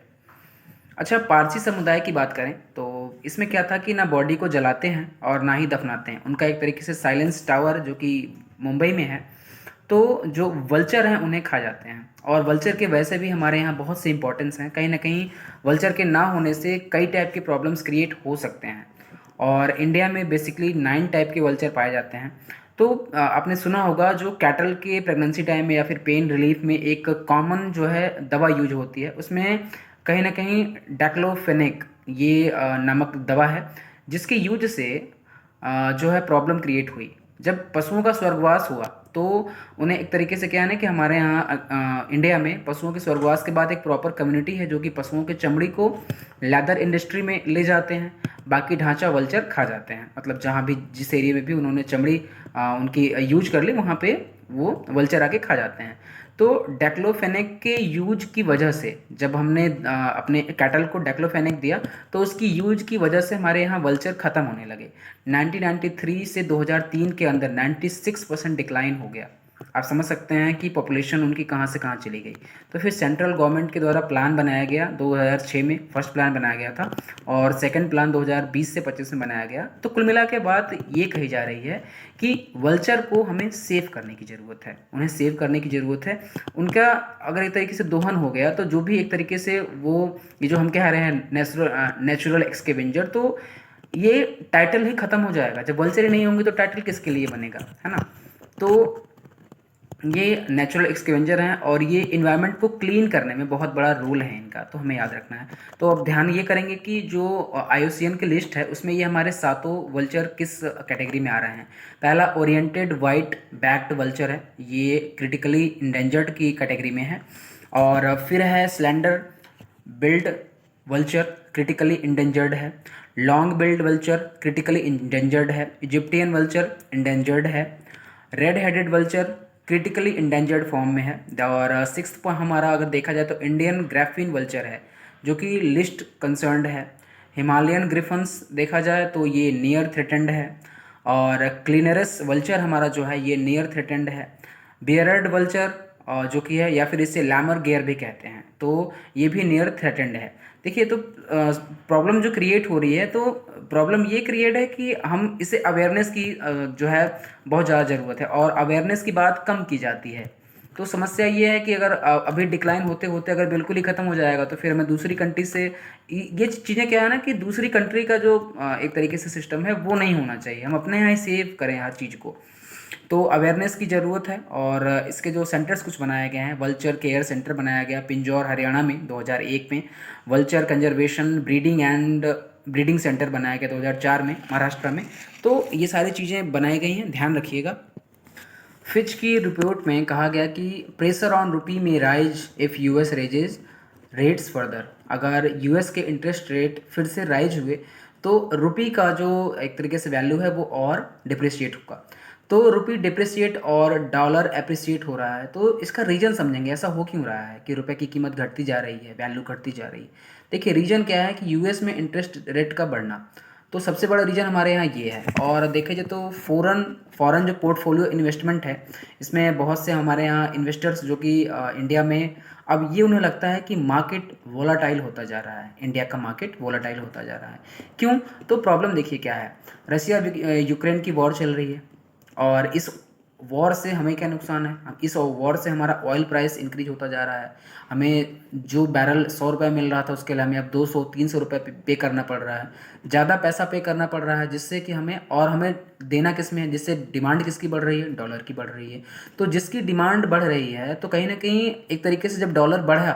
अच्छा, पारसी समुदाय की बात करें तो इसमें क्या था कि ना बॉडी को जलाते हैं और ना ही दफनाते हैं। उनका एक तरीके से साइलेंस टावर जो कि मुंबई में है, तो जो वल्चर हैं उन्हें खा जाते हैं। और वल्चर के वैसे भी हमारे यहाँ बहुत से इंपॉर्टेंस हैं। कहीं ना कहीं वल्चर के ना होने से कई टाइप के प्रॉब्लम्स क्रिएट हो सकते हैं। और इंडिया में बेसिकली 9 टाइप के वल्चर पाए जाते हैं। तो आपने सुना होगा जो कैटल के प्रेगनेंसी टाइम में या फिर पेन रिलीफ में एक कॉमन जो है दवा यूज होती है, उसमें कहीं ना कहीं डाक्लोफेनेक ये नामक दवा है, जिसके यूज से जो है प्रॉब्लम क्रिएट हुई। जब पशुओं का स्वर्गवास हुआ तो उन्हें एक तरीके से क्या है ना कि हमारे यहाँ इंडिया में पशुओं के स्वर्गवास के बाद एक प्रॉपर कम्युनिटी है जो कि पशुओं के चमड़ी को लेदर इंडस्ट्री में ले जाते हैं, बाकी ढांचा वल्चर खा जाते हैं। मतलब जहाँ भी जिस एरिया में भी उन्होंने चमड़ी उनकी यूज कर ली, वहाँ पे वो वल्चर आके खा जाते हैं। तो डेक्लोफेनेक के यूज की वजह से जब हमने अपने कैटल को डेक्लोफेनेक दिया तो उसकी यूज की वजह से हमारे यहाँ वल्चर ख़त्म होने लगे। 1993 से 2003 के अंदर 96% डिक्लाइन हो गया। आप समझ सकते हैं कि पॉपुलेशन उनकी कहाँ से कहाँ चली गई। तो फिर सेंट्रल गवर्नमेंट के द्वारा प्लान बनाया गया 2006 में, फर्स्ट प्लान बनाया गया था, और सेकंड प्लान 2020 से 25 में बनाया गया। तो कुल मिला के बात ये कही जा रही है कि वल्चर को हमें सेव करने की ज़रूरत है, उन्हें सेव करने की ज़रूरत है। उनका अगर एक तरीके से दोहन हो गया तो जो भी एक तरीके से वो ये जो हम कह रहे हैं नेचुरल एक्सकेवेंजर, तो ये टाइटल ही ख़त्म हो जाएगा। जब वल्चर ही नहीं होंगे तो टाइटल किसके लिए बनेगा, है ना। तो ये नेचुरल एक्सकेवेंजर हैं और ये इन्वायरमेंट को क्लीन करने में बहुत बड़ा रोल है इनका, तो हमें याद रखना है। तो अब ध्यान ये करेंगे कि जो IUCN की लिस्ट है उसमें ये हमारे सातों वल्चर किस कैटेगरी में आ रहे हैं। पहला ओरिएंटेड वाइट बैक्ड वल्चर है, ये क्रिटिकली इंडेंजर्ड की कैटेगरी में है। और फिर है slender billed vulture, critically endangered है। Long billed vulture critically endangered है। इजिप्टियन वल्चर इंडेंजर्ड है। Red headed vulture critically endangered form में है। और सिक्स्थ पॉइंट हमारा अगर देखा जाए तो इंडियन ग्रैफिन वल्चर है, जो कि लिस्ट कंसर्न्ड है। हिमालयन ग्रिफन्स देखा जाए तो ये नियर थ्रेटेंड है। और क्लीनरस वल्चर हमारा जो है ये नियर थ्रेटेंड है। बियरड वल्चर जो कि है, या फिर इसे लैमर गेयर भी कहते हैं, तो ये भी नियर थ्रेटेंड है। देखिए, तो प्रॉब्लम जो क्रिएट हो रही है, तो प्रॉब्लम ये क्रिएट है कि हम इसे अवेयरनेस की जो है बहुत ज़्यादा ज़रूरत है, और अवेयरनेस की बात कम की जाती है। तो समस्या ये है कि अगर अभी डिक्लाइन होते होते अगर बिल्कुल ही ख़त्म हो जाएगा तो फिर हमें दूसरी कंट्री से ये चीज़ें क्या है ना कि दूसरी कंट्री का जो एक तरीके से सिस्टम है वो नहीं होना चाहिए। हम अपने यहाँ ही सेव करें हर चीज़ को। तो अवेयरनेस की ज़रूरत है, और इसके जो सेंटर्स कुछ बनाए गए हैं, वल्चर केयर सेंटर बनाया गया पिंजौर हरियाणा में 2001 में। वल्चर कंजर्वेशन ब्रीडिंग सेंटर बनाया गया 2004 में महाराष्ट्र में। तो ये सारी चीज़ें बनाई गई हैं, ध्यान रखिएगा। फिच की रिपोर्ट में कहा गया कि प्रेशर ऑन रुपी में rise if US raises rates further. अगर यूएस के इंटरेस्ट रेट फिर से राइज हुए तो रुपी का जो एक तरीके से वैल्यू है वो और डिप्रिशिएट होगा। तो रुपी डिप्रिशिएट और डॉलर अप्रिशिएट हो रहा है, तो इसका रीज़न समझेंगे ऐसा हो क्यों रहा है कि रुपए की कीमत घटती जा रही है, वैल्यू घटती जा रही है। देखिए, रीज़न क्या है कि यूएस में इंटरेस्ट रेट का बढ़ना, तो सबसे बड़ा रीज़न हमारे यहाँ ये है। और देखे जाए तो फ़ॉरन जो पोर्टफोलियो इन्वेस्टमेंट है, इसमें बहुत से हमारे यहाँ इन्वेस्टर्स जो कि इंडिया में, अब ये उन्हें लगता है कि मार्केट वोलाटाइल होता जा रहा है, इंडिया का मार्केट वोलाटाइल होता जा रहा है। क्यों? तो प्रॉब्लम देखिए क्या है। रसिया यूक्रेन की वॉर चल रही है, और इस वॉर से हमें क्या नुकसान है, इस वॉर से हमारा ऑयल प्राइस इंक्रीज होता जा रहा है। हमें जो बैरल 100 रुपये मिल रहा था उसके लिए हमें अब 200-300 रुपये पे करना पड़ रहा है, ज़्यादा पैसा पे करना पड़ रहा है, जिससे कि हमें देना किस में है, जिससे डिमांड किसकी बढ़ रही है, डॉलर की बढ़ रही है। तो जिसकी डिमांड बढ़ रही है तो कहीं ना कहीं एक तरीके से जब डॉलर बढ़ा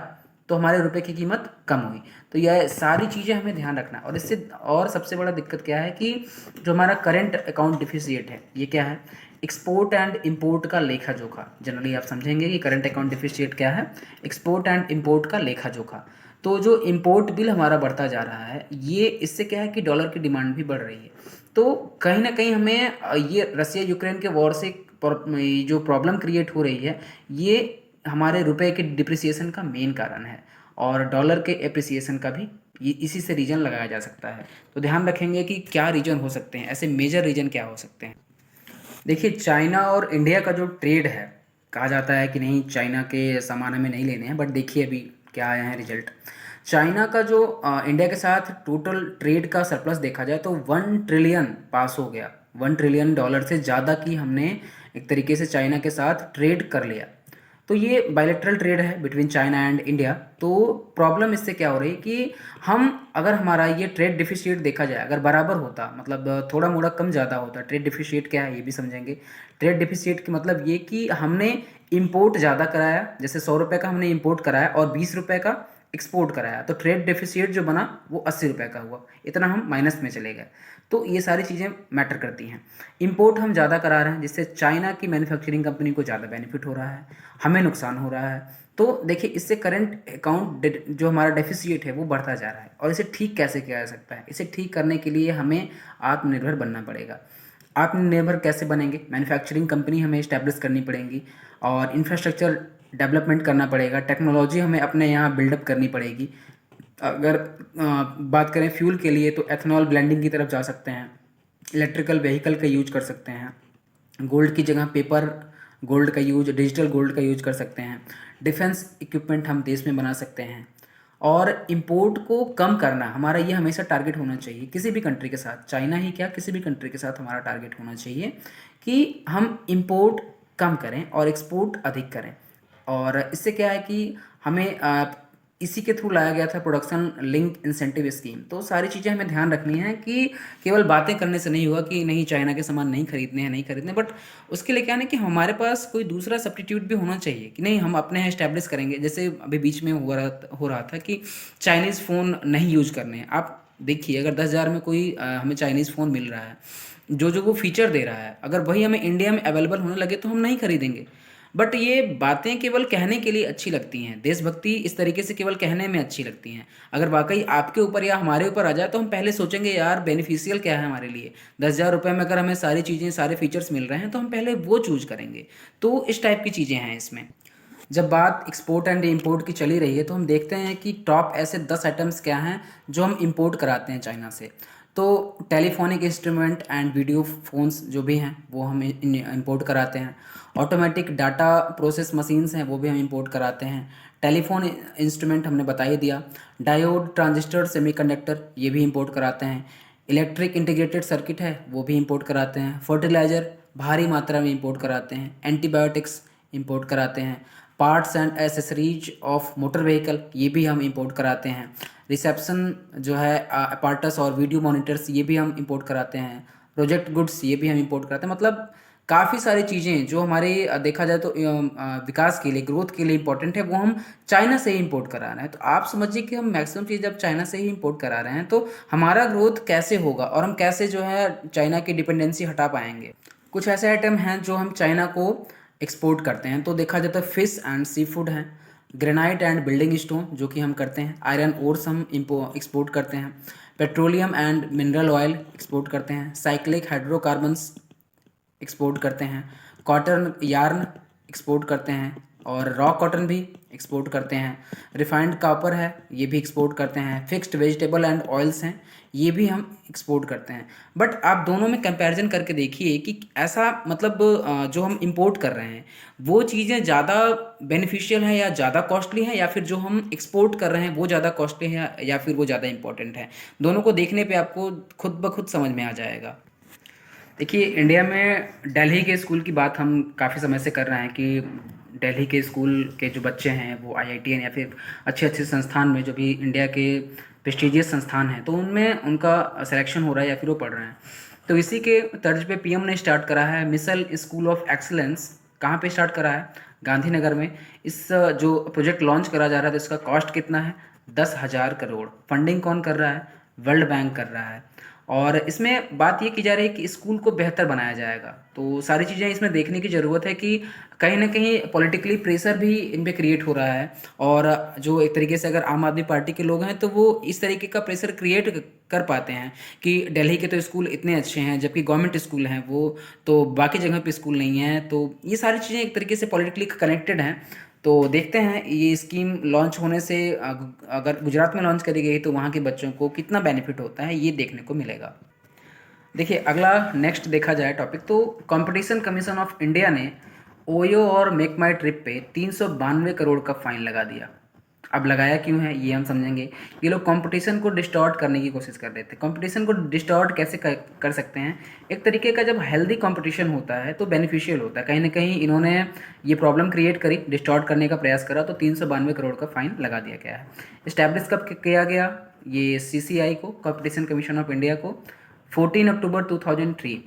तो हमारे रुपए की कीमत कम हुई। तो यह सारी चीज़ें हमें ध्यान रखना है। और इससे और सबसे बड़ा दिक्कत क्या है कि जो हमारा करंट अकाउंट डिफिसिट है, ये क्या है, एक्सपोर्ट एंड इंपोर्ट का लेखा जोखा। जनरली आप समझेंगे कि करंट अकाउंट डिफिसिट क्या है, एक्सपोर्ट एंड इंपोर्ट का लेखा जोखा। तो जो इंपोर्ट बिल हमारा बढ़ता जा रहा है, ये इससे क्या है कि डॉलर की डिमांड भी बढ़ रही है। तो कहीं ना कहीं हमें ये रसिया यूक्रेन के वॉर से जो प्रॉब्लम क्रिएट हो रही है, ये हमारे रुपए के डिप्रिसिएशन का मेन कारण है, और डॉलर के एप्रिसिएशन का भी ये इसी से रीजन लगाया जा सकता है। तो ध्यान रखेंगे कि क्या रीजन हो सकते हैं, ऐसे मेजर रीजन क्या हो सकते हैं। देखिए, चाइना और इंडिया का जो ट्रेड है, कहा जाता है कि नहीं चाइना के सामान हमें नहीं लेने हैं, बट देखिए अभी क्या आया है रिजल्ट। चाइना का जो इंडिया के साथ टोटल ट्रेड का सरप्लस देखा जाए तो 1 ट्रिलियन पास हो गया। $1 ट्रिलियन से ज़्यादा की हमने एक तरीके से चाइना के साथ ट्रेड कर लिया। तो ये बायलैटरल ट्रेड है बिटवीन चाइना एंड इंडिया। तो प्रॉब्लम इससे क्या हो रही कि हम अगर हमारा ये ट्रेड डिफिसिट देखा जाए, अगर बराबर होता, मतलब थोड़ा मोड़ा कम ज़्यादा होता। ट्रेड डिफिसिट क्या है ये भी समझेंगे। ट्रेड डिफिसिट का मतलब ये कि हमने इंपोर्ट ज़्यादा कराया, जैसे 100 रुपये का हमने इंपोर्ट कराया और 20 रुपये का एक्सपोर्ट कराया, तो ट्रेड डेफिसिट जो बना वो 80 रुपये का हुआ, इतना हम माइनस में चले गए। तो ये सारी चीज़ें मैटर करती हैं। इंपोर्ट हम ज़्यादा करा रहे हैं, जिससे चाइना की मैन्युफैक्चरिंग कंपनी को ज़्यादा बेनिफिट हो रहा है, हमें नुकसान हो रहा है। तो देखिए, इससे करंट अकाउंट जो हमारा डेफिसिट है वो बढ़ता जा रहा है। और इसे ठीक कैसे किया जा सकता है? इसे ठीक करने के लिए हमें आत्मनिर्भर बनना पड़ेगा। आत्मनिर्भर कैसे बनेंगे? मैन्युफैक्चरिंग कंपनी हमें इस्टेब्लिश करनी पड़ेंगी, और इंफ्रास्ट्रक्चर डेवलपमेंट करना पड़ेगा, टेक्नोलॉजी हमें अपने यहाँ बिल्डअप करनी पड़ेगी। अगर बात करें फ्यूल के लिए तो एथनॉल ब्लेंडिंग की तरफ जा सकते हैं, इलेक्ट्रिकल व्हीकल का यूज कर सकते हैं, गोल्ड की जगह पेपर गोल्ड का यूज, डिजिटल गोल्ड का यूज कर सकते हैं, डिफेंस इक्विपमेंट हम देश में बना सकते हैं। और इम्पोर्ट को कम करना हमारा ये हमेशा टारगेट होना चाहिए किसी भी कंट्री के साथ, चाइना ही क्या किसी भी कंट्री के साथ हमारा टारगेट होना चाहिए कि हम इम्पोर्ट कम करें और एक्सपोर्ट अधिक करें। और इससे क्या है कि हमें इसी के थ्रू लाया गया था प्रोडक्शन लिंक इंसेंटिव स्कीम। तो सारी चीज़ें हमें ध्यान रखनी है कि केवल बातें करने से नहीं हुआ कि नहीं चाइना के सामान नहीं खरीदने हैं, नहीं खरीदने, बट उसके लिए क्या है कि हमारे पास कोई दूसरा सब्स्टिट्यूट भी होना चाहिए कि नहीं हम अपने यहाँ इस्टेब्लिश करेंगे। जैसे अभी बीच में हो रहा था कि चाइनीज़ फ़ोन नहीं यूज करने हैं। आप देखिए अगर 10,000 में कोई हमें चाइनीज़ फ़ोन मिल रहा है, जो जो वो फीचर दे रहा है, अगर वही हमें इंडिया में अवेलेबल होने लगे तो हम नहीं खरीदेंगे। बट ये बातें केवल कहने के लिए अच्छी लगती हैं, देशभक्ति इस तरीके से केवल कहने में अच्छी लगती हैं। अगर वाकई आपके ऊपर या हमारे ऊपर आ जाए तो हम पहले सोचेंगे यार बेनिफिशियल क्या है हमारे लिए। 10,000 रुपये में अगर हमें सारी चीज़ें, सारे फीचर्स मिल रहे हैं तो हम पहले वो चूज करेंगे। तो इस टाइप की चीज़ें हैं इसमें। जब बात एक्सपोर्ट एंड इंपोर्ट की चली रही है तो हम देखते हैं कि टॉप ऐसे 10 आइटम्स क्या हैं जो हम इंपोर्ट कराते हैं चाइना से। तो telephonic instrument and video phones जो भी हैं वो हम इंपोर्ट कराते हैं। ऑटोमेटिक डाटा प्रोसेस मशीन्स हैं वो भी हम इंपोर्ट कराते हैं। टेलीफोन इंस्ट्रूमेंट हमने बता ही दिया। डायोड, ट्रांजिस्टर, सेमीकंडक्टर ये भी इंपोर्ट कराते हैं। इलेक्ट्रिक इंटीग्रेटेड सर्किट है वो भी इंपोर्ट कराते हैं। फर्टिलाइज़र भारी मात्रा में इंपोर्ट कराते हैं। एंटीबायोटिक्स इंपोर्ट कराते हैं। Parts and accessories of motor vehicle ये भी हम इंपोर्ट कराते हैं। रिसेप्शन जो है अपार्टस और वीडियो मॉनिटर्स ये भी हम इंपोर्ट कराते हैं। प्रोजेक्ट गुड्स ये भी हम इंपोर्ट कराते हैं। मतलब काफ़ी सारी चीज़ें जो हमारे देखा जाए तो विकास के लिए, ग्रोथ के लिए इंपॉर्टेंट है वो हम चाइना से ही इंपोर्ट करा रहे हैं। तो आप समझिए कि हम मैक्सिमम चीज़ जब चाइना से ही इंपोर्ट करा रहे हैं तो हमारा ग्रोथ कैसे होगा और हम कैसे जो है चाइना की डिपेंडेंसी हटा पाएंगे। कुछ ऐसे आइटम हैं जो हम चाइना को एक्सपोर्ट करते हैं। तो देखा जाए तो फिश एंड सी फूड हैं। ग्रेनाइट एंड बिल्डिंग स्टोन जो कि हम करते हैं। आयरन ओर्स हम एक्सपोर्ट करते हैं। Petroleum and mineral oil export करते हैं। साइक्लिक हाइड्रोकार्बन्स एक्सपोर्ट करते हैं। कॉटन यार्न एक्सपोर्ट करते हैं और रॉ कॉटन भी एक्सपोर्ट करते हैं। रिफाइंड कॉपर है ये भी एक्सपोर्ट करते हैं। फिक्स्ड वेजिटेबल एंड ऑयल्स हैं ये भी हम एक्सपोर्ट करते हैं। बट आप दोनों में कंपैरिजन करके देखिए कि ऐसा मतलब जो हम इंपोर्ट कर रहे हैं वो चीज़ें ज़्यादा बेनिफिशियल हैं या ज़्यादा कॉस्टली हैं, या फिर जो हम एक्सपोर्ट कर रहे हैं वो ज़्यादा कॉस्टली है या फिर वो ज़्यादा इंपॉर्टेंट है। दोनों को देखने पे आपको खुद ब खुद समझ में आ जाएगा। देखिए इंडिया में दिल्ली के स्कूल की बात हम काफ़ी समय से कर रहे हैं कि दिल्ली के स्कूल के जो बच्चे हैं वो आईआईटीएन या फिर अच्छे अच्छे संस्थान में, जो भी इंडिया के प्रेस्टिजियस संस्थान हैं, तो उनमें उनका सिलेक्शन हो रहा है या फिर वो पढ़ रहे हैं। तो इसी के तर्ज पे पीएम ने स्टार्ट करा है मिसल स्कूल ऑफ एक्सलेंस। कहाँ पे स्टार्ट करा है? गांधीनगर में। इस जो प्रोजेक्ट लॉन्च करा जा रहा है तो इसका कॉस्ट कितना है? 10,000 करोड़। फंडिंग कौन कर रहा है? वर्ल्ड बैंक कर रहा है। और इसमें बात ये की जा रही है कि स्कूल को बेहतर बनाया जाएगा। तो सारी चीज़ें इसमें देखने की ज़रूरत है कि कहीं ना कहीं पॉलिटिकली प्रेशर भी इन पे क्रिएट हो रहा है। और जो एक तरीके से अगर आम आदमी पार्टी के लोग हैं तो वो इस तरीके का प्रेशर क्रिएट कर पाते हैं कि दिल्ली के तो स्कूल इतने अच्छे हैं जबकि गवर्नमेंट स्कूल हैं वो, तो बाकी जगह पे स्कूल नहीं है। तो ये सारी चीज़ें एक तरीके से पॉलिटिकली कनेक्टेड हैं। तो देखते हैं ये स्कीम लॉन्च होने से अगर गुजरात में लॉन्च करी गई तो वहाँ के बच्चों को कितना बेनिफिट होता है ये देखने को मिलेगा। देखिए अगला नेक्स्ट देखा जाए टॉपिक, तो कंपटीशन कमीशन ऑफ इंडिया ने ओयो और मेक माई ट्रिप पे 392 करोड़ का फाइन लगा दिया। अब लगाया क्यों है ये हम समझेंगे। ये लोग कंपटीशन को डिस्टॉर्ट करने की कोशिश कर रहे थे। कंपटीशन को डिस्टॉर्ट कैसे कर सकते हैं? एक तरीके का जब हेल्दी कंपटीशन होता है तो बेनिफिशियल होता है। कहीं ना कहीं इन्होंने ये प्रॉब्लम क्रिएट करी, डिस्टॉर्ट करने का प्रयास करा, तो 392 करोड़ का फाइन लगा दिया गया है। इस्टेब्लिश कब किया गया ये सीसीआई को, कंपटीशन कमीशन ऑफ इंडिया को? 14 अक्टूबर 2003।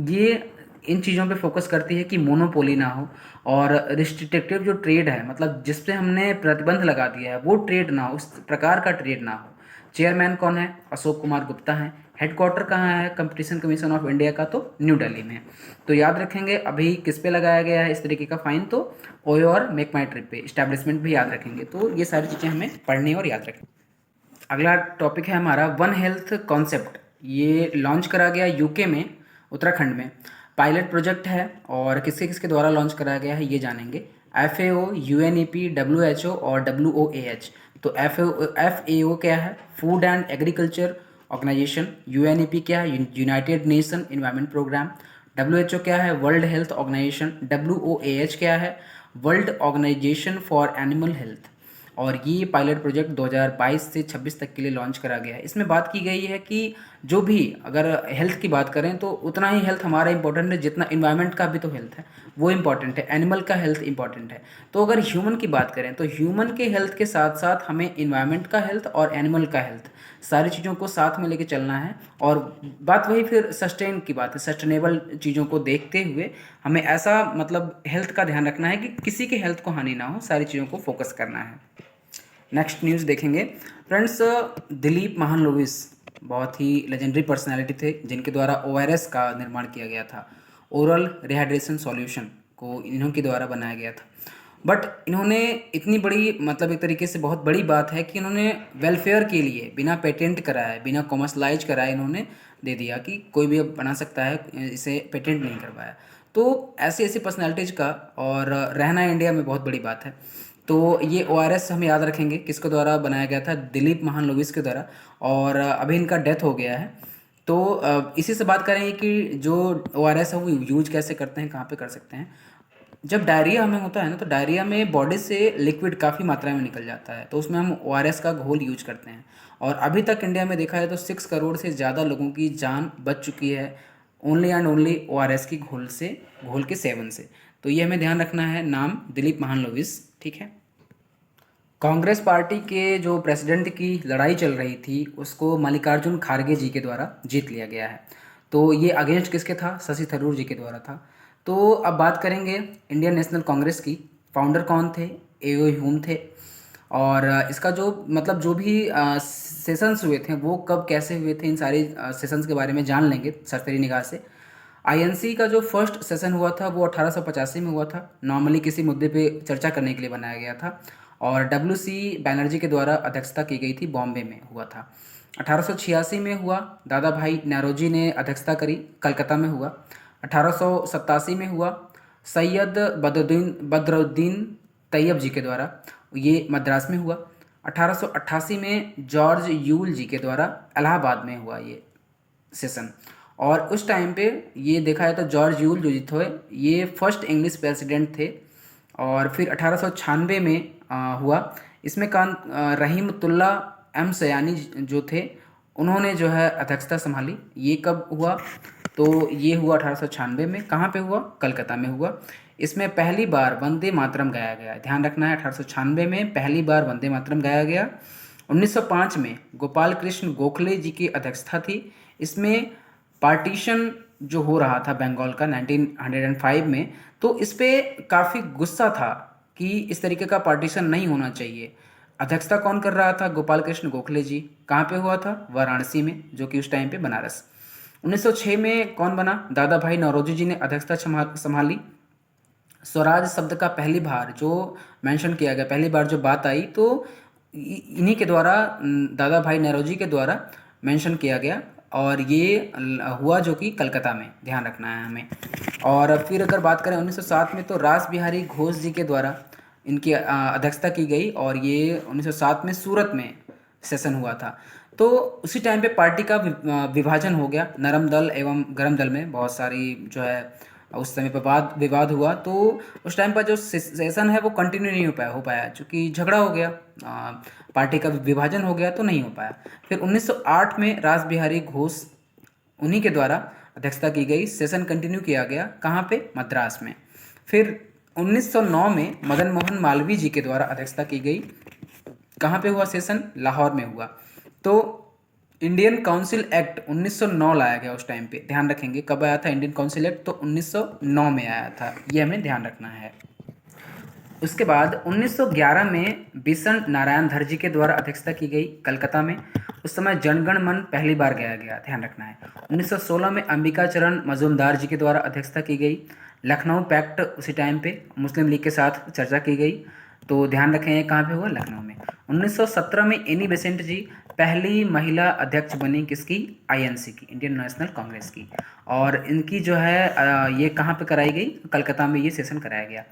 ये इन चीज़ों पे फोकस करती है कि मोनोपोली ना हो और रिस्ट्रिक्टिव जो ट्रेड है, मतलब जिस पे हमने प्रतिबंध लगा दिया है वो ट्रेड ना हो, उस प्रकार का ट्रेड ना हो। चेयरमैन कौन है? अशोक कुमार गुप्ता हैं। हेडक्वार्टर कहाँ है कंपटीशन कमीशन ऑफ इंडिया का? तो न्यू दिल्ली में। तो याद रखेंगे अभी किस पे लगाया गया है इस तरीके का फाइन, तो ओयो और मेक माई ट्रिप पे। इस्टेब्लिशमेंट भी याद रखेंगे। तो ये सारी चीज़ें हमें पढ़नी और याद रखनी। अगला टॉपिक है हमारा वन हेल्थ कॉन्सेप्ट। ये लॉन्च करा गया यूके में, उत्तराखंड में। पायलट प्रोजेक्ट है और किसके किसके द्वारा लॉन्च कराया गया है ये जानेंगे। FAO, UNEP, WHO और WOAH। तो FAO क्या है? Food and agriculture organisation. UNEP क्या है? United nation environment programme. WHO क्या है? World health organisation. WOAH क्या है? World organisation for animal health. और ये पायलट प्रोजेक्ट 2022 से 26 तक के लिए लॉन्च करा गया है। इसमें बात की गई है कि जो भी अगर हेल्थ की बात करें तो उतना ही हेल्थ हमारा इंपॉर्टेंट है जितना इन्वायरमेंट का भी तो हेल्थ है, वो इंपॉर्टेंट है, एनिमल का हेल्थ इंपॉर्टेंट है। तो अगर ह्यूमन की बात करें तो ह्यूमन के हेल्थ के साथ साथ हमें इन्वायरमेंट का हेल्थ और एनिमल का हेल्थ सारी चीज़ों को साथ में लेके चलना है। और बात वही फिर सस्टेन की बात है, सस्टेनेबल चीज़ों को देखते हुए हमें ऐसा मतलब हेल्थ का ध्यान रखना है कि किसी के हेल्थ को हानि ना हो, सारी चीज़ों को फोकस करना है। नेक्स्ट न्यूज़ देखेंगे फ्रेंड्स। दिलीप महालनोबिस बहुत ही लेजेंडरी पर्सनालिटी थे जिनके द्वारा ORS का निर्माण किया गया था। ओरल रिहाइड्रेशन सॉल्यूशन को इन्हों के द्वारा बनाया गया था। बट इन्होंने इतनी बड़ी मतलब एक तरीके से बहुत बड़ी बात है कि इन्होंने वेलफेयर के लिए बिना पेटेंट कराए, बिना कॉमर्शलाइज कराए इन्होंने दे दिया कि कोई भी अब बना सकता है, इसे पेटेंट नहीं करवाया। तो ऐसी ऐसी पर्सनैलिटीज़ का और रहना इंडिया में बहुत बड़ी बात है। तो ये ORS हम याद रखेंगे किसके द्वारा बनाया गया था? दिलीप महालनोबिस के द्वारा। और अभी इनका डेथ हो गया है। तो इसी से बात करेंगे कि जो ORS है वो यूज कैसे करते हैं, कहाँ पे कर सकते हैं। जब डायरिया हमें होता है ना, तो डायरिया में बॉडी से लिक्विड काफ़ी मात्रा में निकल जाता है, तो उसमें हम ORS का घोल यूज करते हैं। और अभी तक इंडिया में देखा है तो 6 करोड़ से ज़्यादा लोगों की जान बच चुकी है ओनली एंड ओनली ORS की घोल के सेवन से। तो ये हमें ध्यान रखना है। नाम दिलीप महालनोबिस, ठीक है। कांग्रेस पार्टी के जो प्रेसिडेंट की लड़ाई चल रही थी उसको मल्लिकार्जुन खड़गे जी के द्वारा जीत लिया गया है। तो ये अगेंस्ट किसके था? शशि थरूर जी के द्वारा था। तो अब बात करेंगे इंडियन नेशनल कांग्रेस की। फाउंडर कौन थे? एओ ह्यूम थे। और इसका जो मतलब जो भी सेशंस हुए थे वो कब कैसे हुए थे, इन सारी सेशंस के बारे में जान लेंगे सरसरी निगाह से। INC का जो फर्स्ट सेशन हुआ था वो 1885 में हुआ था। नॉर्मली किसी मुद्दे पे चर्चा करने के लिए बनाया गया था। और WC बैनर्जी के द्वारा अध्यक्षता की गई थी, बॉम्बे में हुआ था। 1886 में हुआ, दादा भाई नौरोजी ने अध्यक्षता करी, कलकत्ता में हुआ। 1887 में हुआ, सैयद बदरुद्दीन तैयब जी के द्वारा, ये मद्रास में हुआ। 1888 में जॉर्ज यूल जी के द्वारा इलाहाबाद में हुआ ये सेशन। और उस टाइम पे ये देखा जाए तो जॉर्ज यूल जो थे ये फर्स्ट इंग्लिश प्रेसिडेंट थे। और फिर 1896 में हुआ। इसमें रहीमतुल्ला एम सयानी जो थे उन्होंने जो है अध्यक्षता संभाली। ये कब हुआ? तो ये हुआ 1896 में। कहाँ पे हुआ? कलकत्ता में हुआ। इसमें पहली बार वंदे मातरम गाया गया, ध्यान रखना है। 1896 में पहली बार वंदे मातरम गाया गया। 1905 में गोपाल कृष्ण गोखले जी की अध्यक्षता थी। इसमें पार्टीशन जो हो रहा था बंगाल का 1905 में, तो इस पे काफ़ी गुस्सा था कि इस तरीके का पार्टीशन नहीं होना चाहिए। अध्यक्षता कौन कर रहा था? गोपाल कृष्ण गोखले जी। कहाँ पे हुआ था? वाराणसी में, जो कि उस टाइम पे बनारस। 1906 में कौन बना? दादा भाई नौरोजी जी ने अध्यक्षता संभाली। स्वराज शब्द का पहली बार जो मेंशन किया गया, पहली बार जो बात आई, तो इन्हीं के द्वारा दादा भाई नौरोजी के द्वारा मेंशन किया गया। और ये हुआ जो कि कलकत्ता में, ध्यान रखना है हमें। और फिर अगर बात करें 1907 में, तो रास बिहारी घोष जी के द्वारा इनकी अध्यक्षता की गई। और ये 1907 में सूरत में सेशन हुआ था। तो उसी टाइम पे पार्टी का विभाजन हो गया, नरम दल एवं गरम दल में बहुत सारी जो है उस समय पर विवाद हुआ। तो उस टाइम पर जो सेशन है वो कंटिन्यू नहीं हो पाया चूँकि झगड़ा हो गया, पार्टी का विभाजन हो गया, तो नहीं हो पाया। फिर 1908 में रास बिहारी घोष उन्हीं के द्वारा अध्यक्षता की गई, सेशन कंटिन्यू किया गया। कहाँ पे? मद्रास में। फिर 1909 में मदन मोहन मालवीय जी के द्वारा अध्यक्षता की गई। कहाँ पे हुआ सेशन? लाहौर में हुआ। तो इंडियन काउंसिल एक्ट 1909 लाया गया उस टाइम पे, ध्यान रखेंगे। कब आया था इंडियन काउंसिल एक्ट? तो 1909 में आया था, ये हमें ध्यान रखना है। उसके बाद 1911 में बिशन नारायण धर जी के द्वारा अध्यक्षता की गई, कलकत्ता में। उस समय जनगण मन पहली बार गाया गया, ध्यान रखना है। 1916 में अंबिका चरण मजूमदार जी के द्वारा अध्यक्षता की गई। लखनऊ पैक्ट उसी टाइम पे मुस्लिम लीग के साथ चर्चा की गई, तो ध्यान रखें कहाँ पे हुआ? लखनऊ में। 1917 में एनी बेसेंट जी पहली महिला अध्यक्ष बनी, किसकी? INC की, इंडियन नेशनल कांग्रेस की। और इनकी जो है ये कहाँ पे कराई गई? कलकत्ता में ये सेशन कराया गया।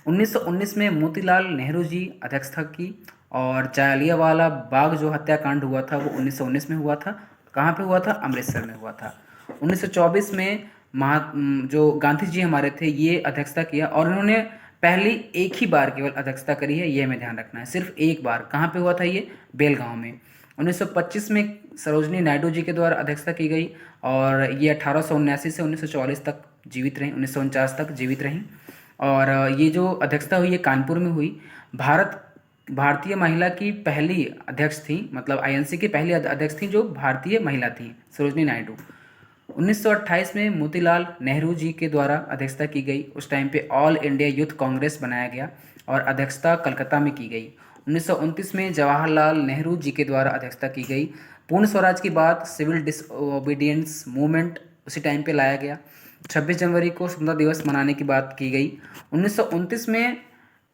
1919 में मोतीलाल नेहरू जी अध्यक्षता की। और जालियांवाला बाग जो हत्याकांड हुआ था वो 1919 में हुआ था। कहाँ पे हुआ था? अमृतसर में हुआ था। 1924 में जो गांधी जी हमारे थे ये अध्यक्षता किया, और उन्होंने पहली एक ही बार केवल अध्यक्षता करी है, ये हमें ध्यान रखना है, सिर्फ एक बार। कहाँ पे हुआ था ये? बेलगांव में। 1925 में सरोजनी नायडू जी के द्वारा अध्यक्षता की गई, और ये 1879 से 1944 तक जीवित रहीं, 1949 तक जीवित रहीं। और ये जो अध्यक्षता हुई ये कानपुर में हुई। भारतीय महिला की पहली अध्यक्ष थी, मतलब आईएनसी की पहली अध्यक्ष थी जो भारतीय महिला थी, सरोजनी नायडू। 1928 में मोतीलाल नेहरू जी के द्वारा अध्यक्षता की गई। उस टाइम पे ऑल इंडिया यूथ कांग्रेस बनाया गया और अध्यक्षता कलकत्ता में की गई। 1929 में जवाहरलाल नेहरू जी के द्वारा अध्यक्षता की गई। पूर्ण स्वराज की बात, सिविल डिसओबीडियंस मूवमेंट उसी टाइम पे लाया गया। 26 जनवरी को स्वतंत्रता दिवस मनाने की बात की गई। 1929 में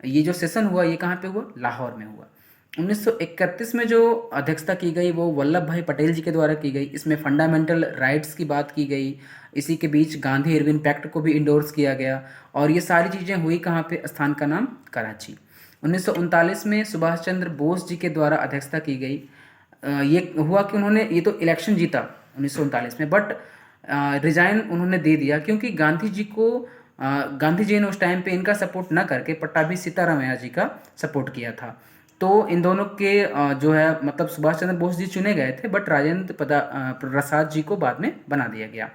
ये जो सेशन हुआ ये कहाँ पे हुआ? लाहौर में हुआ। 1931 में जो अध्यक्षता की गई वो वल्लभ भाई पटेल जी के द्वारा की गई। इसमें फंडामेंटल राइट्स की बात की गई। इसी के बीच गांधी इरविन पैक्ट को भी इंडोर्स किया गया, और ये सारी चीज़ें हुई कहाँ पे? स्थान का नाम कराची। 1939 में सुभाष चंद्र बोस जी के द्वारा अध्यक्षता की गई। ये हुआ कि उन्होंने ये तो इलेक्शन जीता 1939 में, बट रिजाइन उन्होंने दे दिया क्योंकि गांधी जी ने उस टाइम पे इनका सपोर्ट ना करके पट्टाभी सीतारामैया जी का सपोर्ट किया था। तो इन दोनों के जो है मतलब सुभाष चंद्र बोस जी चुने गए थे, बट राजेंद्र प्रसाद जी को बाद में बना दिया गया,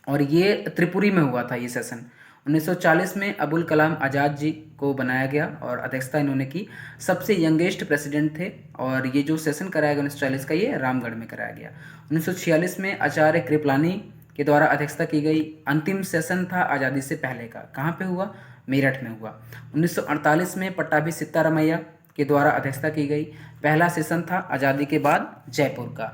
और ये त्रिपुरी में हुआ था ये सेशन। 1940 में अबुल कलाम आज़ाद जी को बनाया गया और अध्यक्षता इन्होंने की। सबसे यंगेस्ट प्रेसिडेंट थे, और ये जो सेशन कराया गया 1940 का ये रामगढ़ में कराया गया। 1946 में आचार्य कृपलानी के द्वारा अध्यक्षता की गई। अंतिम सेशन था आज़ादी से पहले का, कहाँ पे हुआ? मेरठ में हुआ। 1948 में पट्टाभी सित्तारमैया के द्वारा अध्यक्षता की गई। पहला सेशन था आज़ादी के बाद जयपुर का।